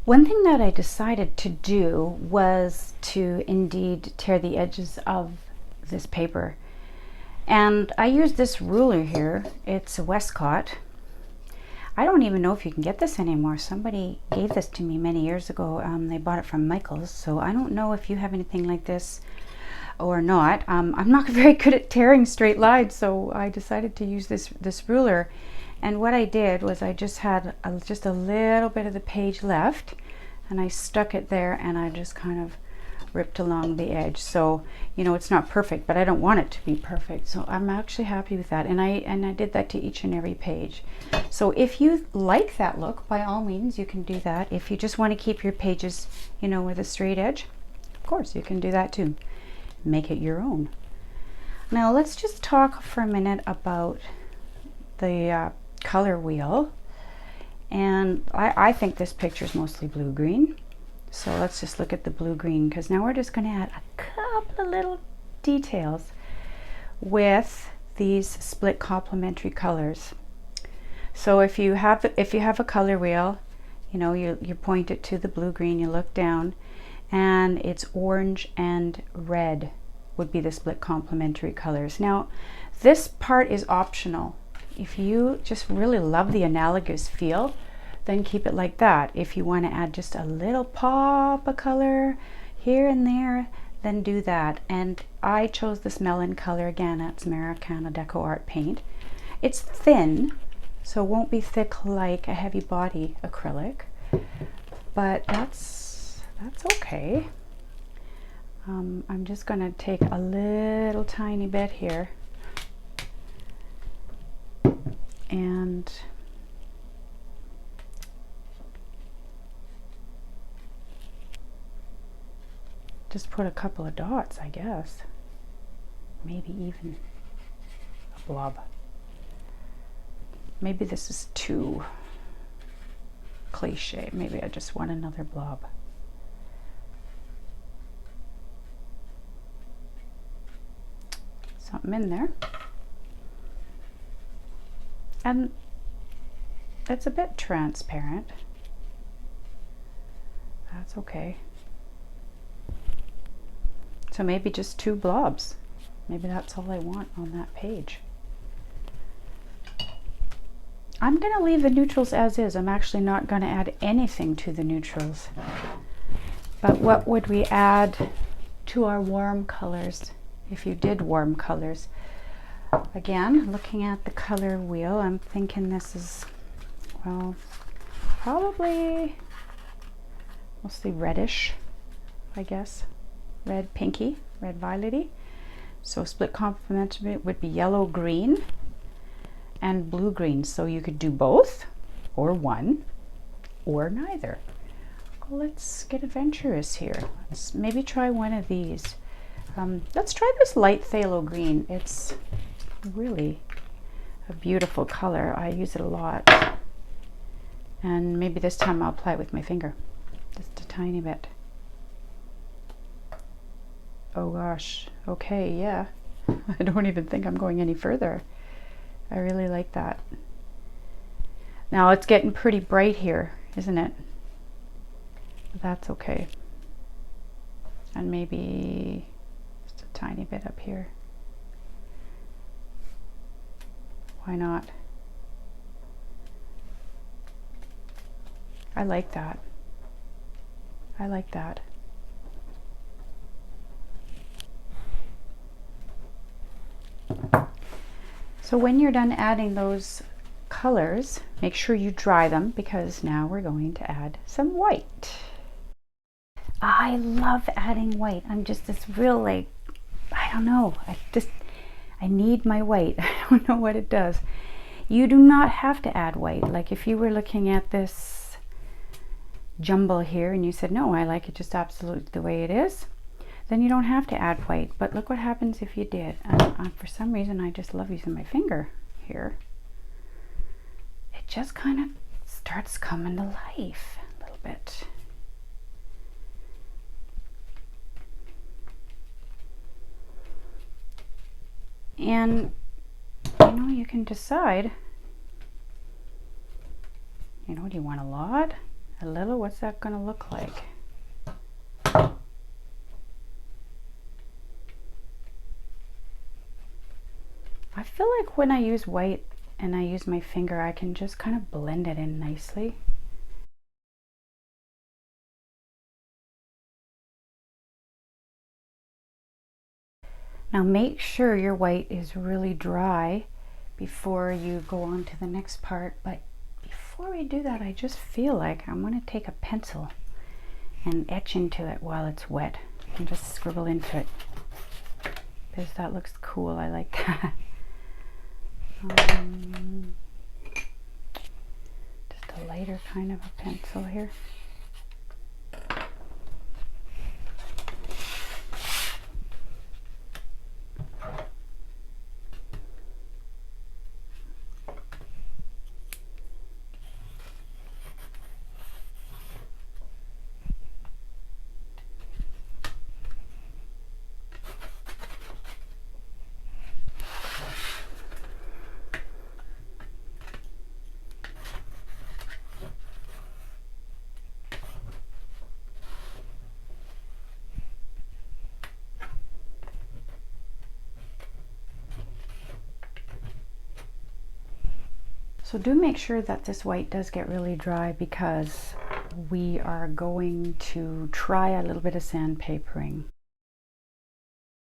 One thing that I decided to do was to indeed tear the edges of this paper. And I used this ruler here. It's a Westcott. I don't even know if you can get this anymore. Somebody gave this to me many years ago. They bought it from Michael's, so I don't know if you have anything like this or not. I'm not very good at tearing straight lines, so I decided to use this ruler. And what I did was I just had just a little bit of the page left, and I stuck it there, and I just kind of ripped along the edge. So, you know, it's not perfect, but I don't want it to be perfect. So I'm actually happy with that. And I did that to each and every page. So if you like that look, by all means, you can do that. If you just want to keep your pages, you know, with a straight edge, of course, you can do that too. Make it your own. Now let's just talk for a minute about the color wheel. And I think this picture is mostly blue-green. So let's just look at the blue-green, because now we're just going to add a couple of little details with these split complementary colors. So if you have a color wheel, you know, you point it to the blue-green, you look down, and it's orange and red would be the split complementary colors. Now, this part is optional. If you just really love the analogous feel, then keep it like that. If you want to add just a little pop of color here and there, then do that. And I chose this melon color again. That's Americana Deco Art paint. It's thin, so it won't be thick like a heavy body acrylic, but that's okay. I'm just going to take a little tiny bit here and just put a couple of dots, I guess. Maybe even a blob. Maybe this is too cliche. Maybe I just want another blob. Something in there. And it's a bit transparent. That's okay. So maybe just two blobs. Maybe that's all I want on that page. I'm going to leave the neutrals as is. I'm actually not going to add anything to the neutrals. But what would we add to our warm colors if you did warm colors? Again, looking at the color wheel, I'm thinking this is, well, probably mostly reddish, I guess. Red pinky, red violety. So split complementary would be yellow green and blue green. So you could do both, or one, or neither. Well, let's get adventurous here. Let's maybe try one of these. Let's try this light phthalo green. It's really a beautiful color. I use it a lot. And maybe this time I'll apply it with my finger. Just a tiny bit. Oh gosh, okay, yeah. I don't even think I'm going any further. I really like that. Now it's getting pretty bright here, isn't it? That's okay. And maybe just a tiny bit up here. Why not? I like that. I like that. So when you're done adding those colors, make sure you dry them, because now we're going to add some white. I love adding white. I'm just this real, like, I don't know, I need my white. I don't know what it does. You do not have to add white. Like if you were looking at this jumble here and you said, no, I like it just absolutely the way it is, then you don't have to add white. But look what happens if you did. For some reason, I just love using my finger here. It just kind of starts coming to life a little bit. And you know, you can decide, you know, do you want a lot? a little. What's that going to look like? I feel like when I use white and I use my finger, I can just kind of blend it in nicely. Now make sure your white is really dry before you go on to the next part. But before we do that, I just feel like I'm going to take a pencil and etch into it while it's wet and just scribble into it, because that looks cool. I like that. Just a lighter kind of a pencil here. So do make sure that this white does get really dry, because we are going to try a little bit of sandpapering.